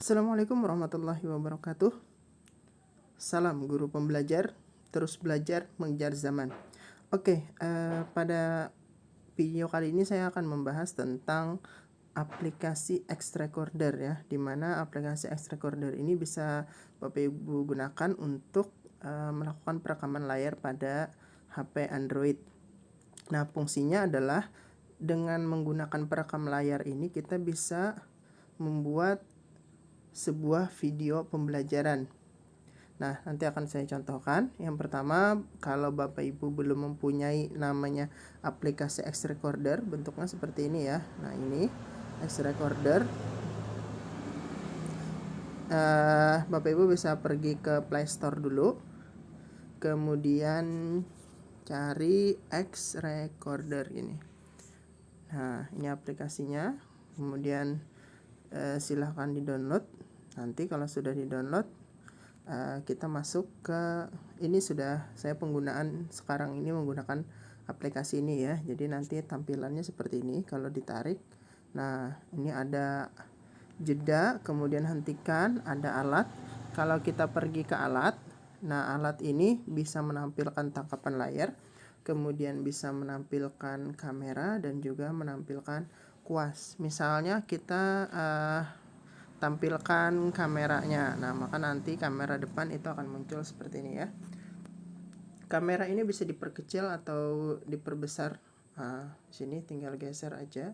Assalamualaikum warahmatullahi wabarakatuh. Salam guru pembelajar, terus belajar mengejar zaman. Pada video kali ini saya akan membahas tentang aplikasi X Recorder ya, dimana aplikasi X Recorder ini bisa Bapak Ibu gunakan untuk melakukan perekaman layar pada HP Android. Nah, fungsinya adalah dengan menggunakan perekam layar ini kita bisa membuat sebuah video pembelajaran. Nah, nanti akan saya contohkan. Yang pertama, kalau Bapak Ibu belum mempunyai namanya aplikasi X Recorder, bentuknya seperti ini ya. Nah, ini X Recorder. Bapak Ibu bisa pergi ke Play Store dulu, kemudian cari X Recorder ini. Nah, ini aplikasinya. Kemudian silahkan di-download. Nanti kalau sudah di-download, kita masuk ke ini. Sudah saya penggunaan sekarang ini menggunakan aplikasi ini ya. Jadi nanti tampilannya seperti ini kalau ditarik. Nah, ini ada jeda, kemudian hentikan, ada alat. Kalau kita pergi ke alat, nah alat ini bisa menampilkan tangkapan layar, kemudian bisa menampilkan kamera dan juga menampilkan kuas. Misalnya kita tampilkan kameranya. Nah, maka nanti kamera depan itu akan muncul seperti ini ya. Kamera ini bisa diperkecil atau diperbesar. Sini tinggal geser aja.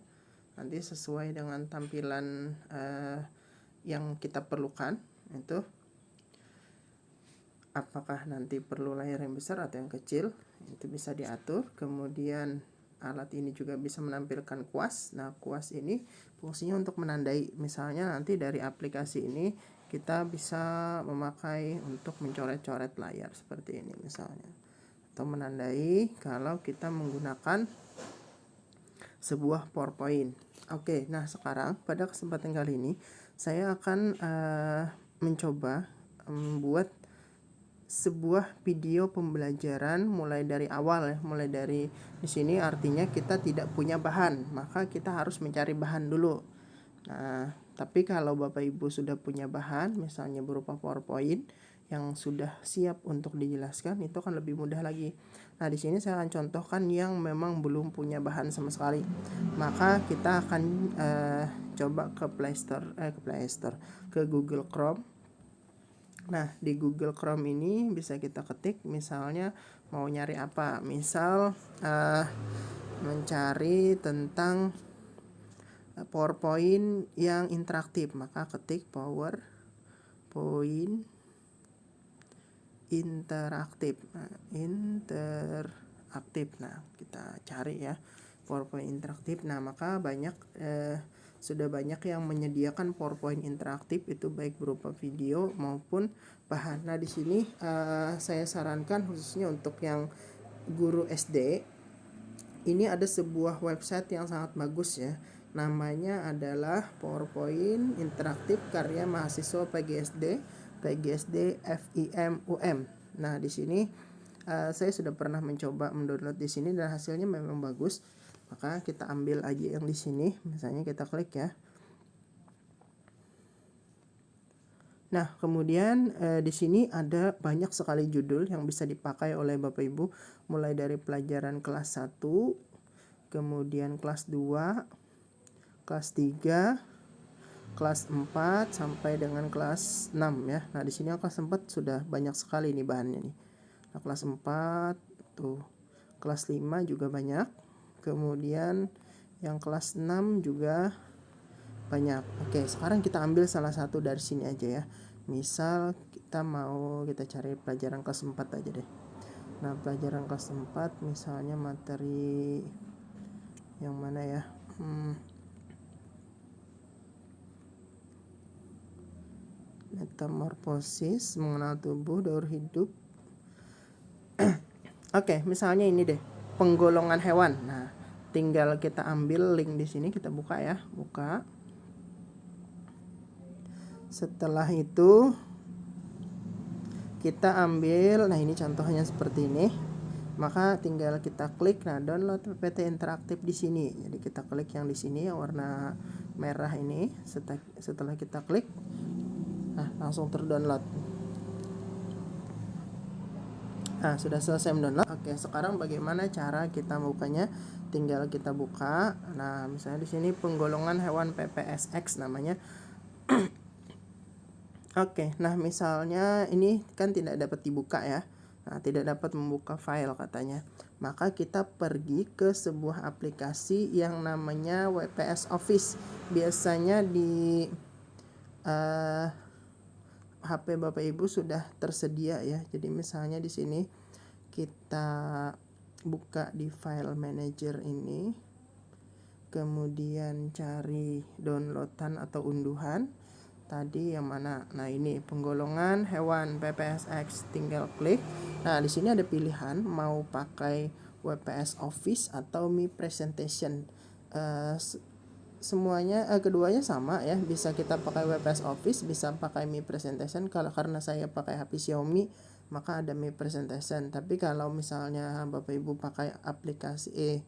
Nanti sesuai dengan tampilan yang kita perlukan. Itu apakah nanti perlu layar yang besar atau yang kecil, itu bisa diatur. Kemudian alat ini juga bisa menampilkan kuas. Nah, kuas ini fungsinya untuk menandai. Misalnya nanti dari aplikasi ini kita bisa memakai untuk mencoret-coret layar seperti ini misalnya, atau menandai kalau kita menggunakan sebuah PowerPoint. Nah sekarang pada kesempatan kali ini saya akan mencoba membuat sebuah video pembelajaran mulai dari awal ya, mulai dari di sini artinya kita tidak punya bahan, maka kita harus mencari bahan dulu. Nah, tapi kalau Bapak Ibu sudah punya bahan, misalnya berupa PowerPoint yang sudah siap untuk dijelaskan, itu akan lebih mudah lagi. Nah, di sini saya akan contohkan yang memang belum punya bahan sama sekali. Maka kita akan coba ke ke Google Chrome. Nah, di Google Chrome ini bisa kita ketik misalnya mau nyari apa. Misal mencari tentang PowerPoint yang interaktif, maka ketik PowerPoint interaktif. Nah, kita cari ya PowerPoint interaktif. Nah, maka sudah banyak yang menyediakan PowerPoint interaktif, itu baik berupa video maupun bahan. Nah, di sini saya sarankan khususnya untuk yang guru SD, ini ada sebuah website yang sangat bagus ya. Namanya adalah PowerPoint interaktif karya mahasiswa PGSD FIMUM. Nah, di sini saya sudah pernah mencoba mendownload di sini dan hasilnya memang bagus. Maka kita ambil aja yang di sini, misalnya kita klik ya. Nah, kemudian di sini ada banyak sekali judul yang bisa dipakai oleh Bapak Ibu, mulai dari pelajaran kelas 1, kemudian kelas 2, kelas 3, kelas 4 sampai dengan kelas 6 ya. Nah, di sini kelas 4 sudah banyak sekali nih bahannya nih. Nah, kelas 4 tuh, kelas 5 juga banyak. Kemudian yang kelas 6 juga banyak. Sekarang kita ambil salah satu dari sini aja ya. Misal kita cari pelajaran kelas 4 aja deh. Nah, pelajaran kelas 4 misalnya materi yang mana ya? Metamorfosis, mengenal tubuh, daur hidup. Misalnya ini deh, penggolongan hewan. Nah, tinggal kita ambil link di sini, kita buka ya, buka. Setelah itu kita ambil, nah ini contohnya seperti ini. Maka tinggal kita klik, nah download PPT interaktif di sini. Jadi kita klik yang di sini yang warna merah ini. Setelah kita klik, Nah, langsung terdownload. Nah, sudah selesai mendownload. Oke, sekarang bagaimana cara kita membukanya? Tinggal kita buka. Nah, misalnya di sini penggolongan hewan PPSX namanya. Oke, nah misalnya ini kan tidak dapat dibuka ya. Nah, tidak dapat membuka file katanya. Maka kita pergi ke sebuah aplikasi yang namanya WPS Office. Biasanya di HP Bapak Ibu sudah tersedia ya. Jadi misalnya di sini kita buka di file manager ini. Kemudian cari downloadan atau unduhan. Tadi yang mana? Nah, ini penggolongan hewan PPSX, tinggal klik. Nah, di sini ada pilihan mau pakai WPS Office atau Mi Presentation. Semuanya keduanya sama ya, bisa kita pakai WPS Office, bisa pakai Mi Presentation. Kalau karena saya pakai HP Xiaomi, maka ada Mi Presentation. Tapi kalau misalnya Bapak Ibu pakai aplikasi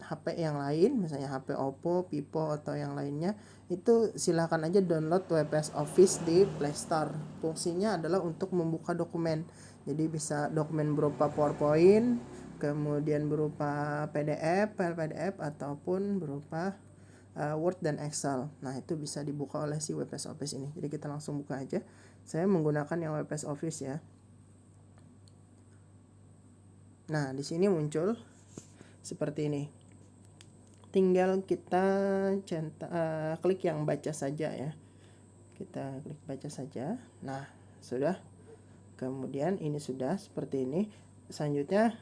HP yang lain, misalnya HP Oppo, Vivo atau yang lainnya, itu silakan aja download WPS Office di Play Store. Fungsinya adalah untuk membuka dokumen. Jadi bisa dokumen berupa PowerPoint, kemudian berupa PDF, file PDF ataupun berupa Word dan Excel. Nah, itu bisa dibuka oleh si WPS Office ini. Jadi kita langsung buka aja. Saya menggunakan yang WPS Office ya. Nah, di sini muncul seperti ini. Tinggal kita klik yang baca saja ya. Kita klik baca saja. Nah, sudah. Kemudian ini sudah seperti ini. Selanjutnya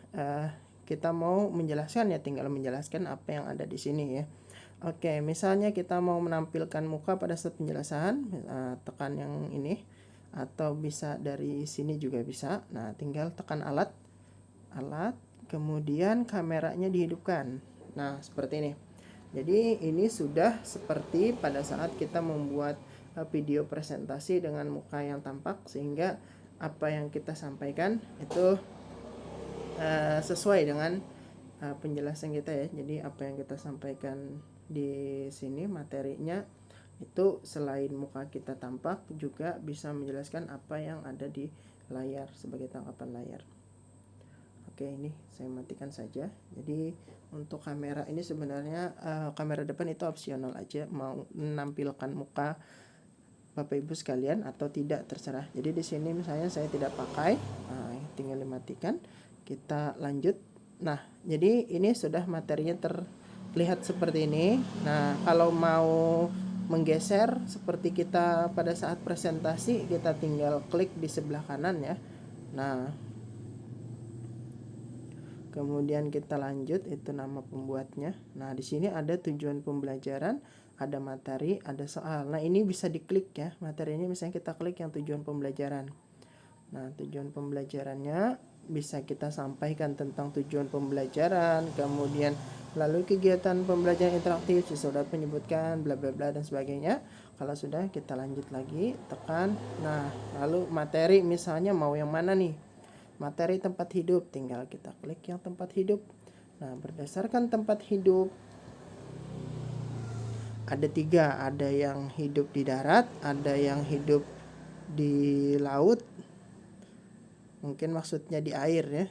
kita mau menjelaskan ya, tinggal menjelaskan apa yang ada di sini ya. Oke, misalnya kita mau menampilkan muka pada saat penjelasan, tekan yang ini, atau bisa dari sini juga bisa. Nah, tinggal tekan alat, kemudian kameranya dihidupkan. Nah, seperti ini. Jadi ini sudah seperti pada saat kita membuat video presentasi dengan muka yang tampak, sehingga apa yang kita sampaikan itu sesuai dengan penjelasan kita ya. Jadi apa yang kita sampaikan di sini materinya itu selain muka kita tampak, juga bisa menjelaskan apa yang ada di layar sebagai tangkapan layar. Oke, ini saya matikan saja. Jadi untuk kamera ini sebenarnya kamera depan itu opsional aja, mau menampilkan muka Bapak Ibu sekalian atau tidak terserah. Jadi di sini misalnya saya tidak pakai, tinggal dimatikan. Kita lanjut. Nah, jadi ini sudah materinya terlihat seperti ini. Nah, kalau mau menggeser seperti kita pada saat presentasi, kita tinggal klik di sebelah kanan ya. Nah, kemudian kita lanjut, itu nama pembuatnya. Nah, di sini ada tujuan pembelajaran, ada materi, ada soal. Nah, ini bisa diklik ya. Materi ini misalnya kita klik yang tujuan pembelajaran. Nah, tujuan pembelajarannya bisa kita sampaikan tentang tujuan pembelajaran, kemudian lalu kegiatan pembelajaran interaktif, sudah menyebutkan bla bla bla dan sebagainya. Kalau sudah, kita lanjut lagi, tekan. Nah, lalu materi misalnya mau yang mana nih? Materi tempat hidup, tinggal kita klik yang tempat hidup. Nah, berdasarkan tempat hidup ada 3, ada yang hidup di darat, ada yang hidup di laut, mungkin maksudnya di air ya.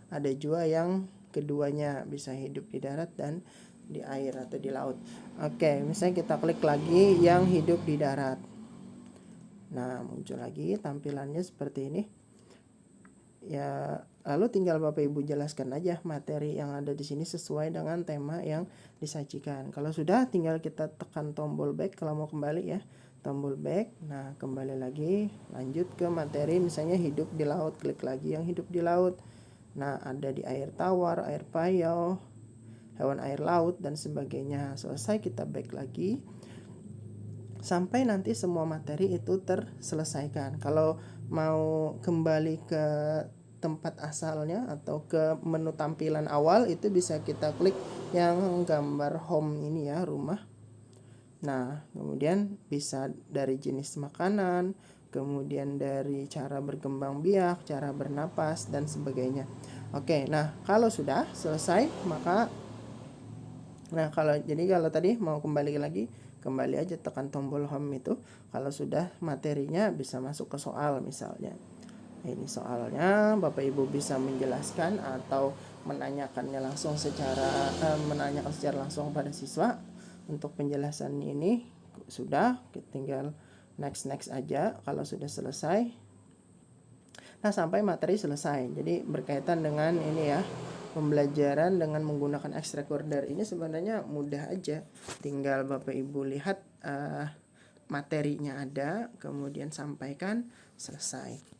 Ada juga yang keduanya, bisa hidup di darat dan di air atau di laut. Oke, misalnya kita klik lagi yang hidup di darat. Nah, muncul lagi tampilannya seperti ini. Ya, lalu tinggal Bapak Ibu jelaskan aja materi yang ada di sini sesuai dengan tema yang disajikan. Kalau sudah, tinggal kita tekan tombol back kalau mau kembali ya. Tombol back. Nah, kembali lagi, lanjut ke materi misalnya hidup di laut, klik lagi yang hidup di laut. Nah, ada di air tawar, air payau, hewan air laut dan sebagainya. Selesai, kita back lagi sampai nanti semua materi itu terselesaikan. Kalau mau kembali ke tempat asalnya atau ke menu tampilan awal, itu bisa kita klik yang gambar home ini ya, rumah. Nah, kemudian bisa dari jenis makanan, kemudian dari cara berkembang biak, cara bernapas dan sebagainya. Oke, nah kalau sudah selesai, maka kalau tadi mau kembali lagi kembali aja tekan tombol home itu. Kalau sudah materinya bisa masuk ke soal misalnya. Ini soalnya, Bapak Ibu bisa menjelaskan atau menanyakannya langsung menanyakan secara langsung pada siswa. Untuk penjelasan ini sudah, tinggal next aja kalau sudah selesai. Nah, sampai materi selesai. Jadi berkaitan dengan ini ya, pembelajaran dengan menggunakan X recorder ini sebenarnya mudah aja. Tinggal Bapak Ibu lihat materinya ada, kemudian sampaikan, selesai.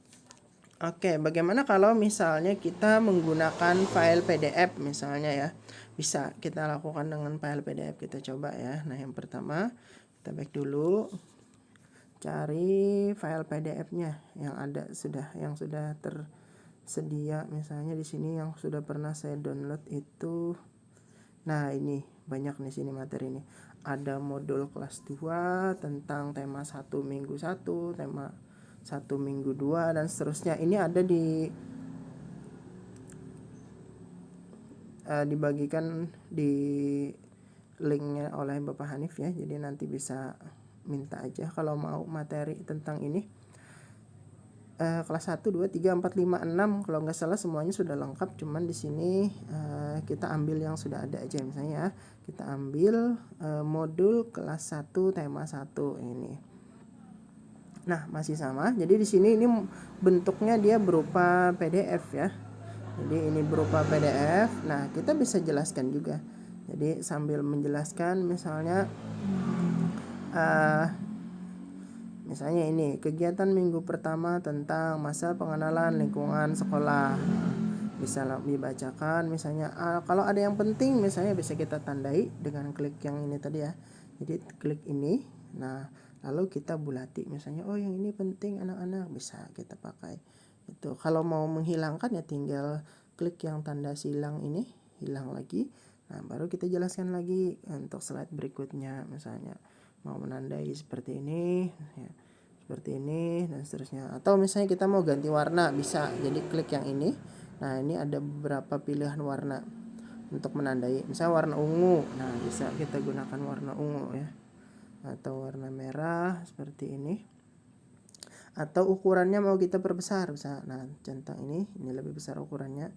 Oke, bagaimana kalau misalnya kita menggunakan file PDF misalnya ya? Bisa kita lakukan dengan file PDF. Kita coba ya. Nah, yang pertama kita back dulu. Cari file PDF-nya yang sudah tersedia. Misalnya di sini yang sudah pernah saya download itu. Nah, ini banyak nih sini materi ini. Ada modul kelas 2 tentang tema 1 minggu 1, tema 1 minggu 2 dan seterusnya. Ini ada dibagikan di linknya oleh Bapak Hanif ya. Jadi nanti bisa minta aja kalau mau materi tentang ini. Kelas 1, 2, 3, 4, 5, 6 kalau nggak salah semuanya sudah lengkap, cuman di sini kita ambil yang sudah ada aja. Misalnya ya, kita ambil modul kelas 1 tema 1 ini. Nah, masih sama. Jadi di sini ini bentuknya dia berupa PDF ya. Jadi ini berupa PDF. Nah, kita bisa jelaskan juga. Jadi sambil menjelaskan misalnya misalnya ini kegiatan minggu pertama tentang masa pengenalan lingkungan sekolah. Bisa dibacakan misalnya kalau ada yang penting misalnya bisa kita tandai dengan klik yang ini tadi ya. Jadi klik ini. Nah, lalu kita bulati misalnya yang ini penting anak-anak, bisa kita pakai. Itu kalau mau menghilangkan ya tinggal klik yang tanda silang ini, hilang lagi. Nah, baru kita jelaskan lagi untuk slide berikutnya. Misalnya mau menandai seperti ini ya, seperti ini dan seterusnya. Atau misalnya kita mau ganti warna, bisa. Jadi klik yang ini. Nah, ini ada beberapa pilihan warna untuk menandai. Misalnya warna ungu. Nah, bisa kita gunakan warna ungu ya. Atau warna merah seperti ini. Atau ukurannya mau kita perbesar, bisa. Nah, centang ini lebih besar ukurannya.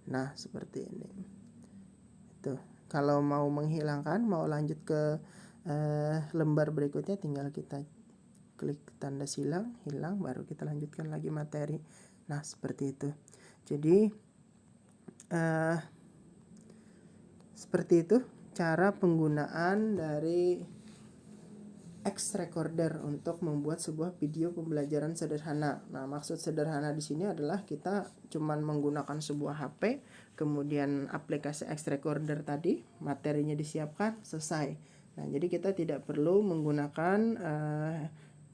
Nah, seperti ini. Itu. Kalau mau menghilangkan, mau lanjut ke lembar berikutnya, tinggal kita klik tanda silang, hilang, baru kita lanjutkan lagi materi. Nah, seperti itu. Jadi seperti itu cara penggunaan dari X recorder untuk membuat sebuah video pembelajaran sederhana. Nah, maksud sederhana di sini adalah kita cuman menggunakan sebuah HP, kemudian aplikasi X recorder tadi, materinya disiapkan, selesai. Nah, jadi kita tidak perlu menggunakan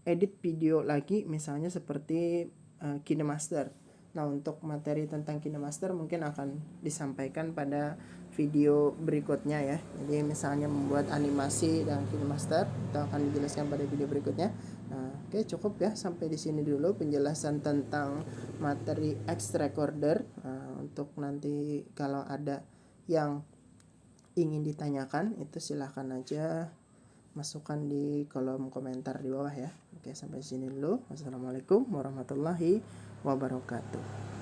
edit video lagi, misalnya seperti KineMaster. Nah, untuk materi tentang KineMaster mungkin akan disampaikan pada video berikutnya ya. Jadi misalnya membuat animasi dengan KineMaster itu akan dijelaskan pada video berikutnya. Nah, oke, cukup ya, sampai di sini dulu penjelasan tentang materi X recorder. Untuk nanti kalau ada yang ingin ditanyakan itu silahkan aja masukkan di kolom komentar di bawah ya. Oke, sampai sini dulu. Wassalamualaikum warahmatullahi wabarakatuh.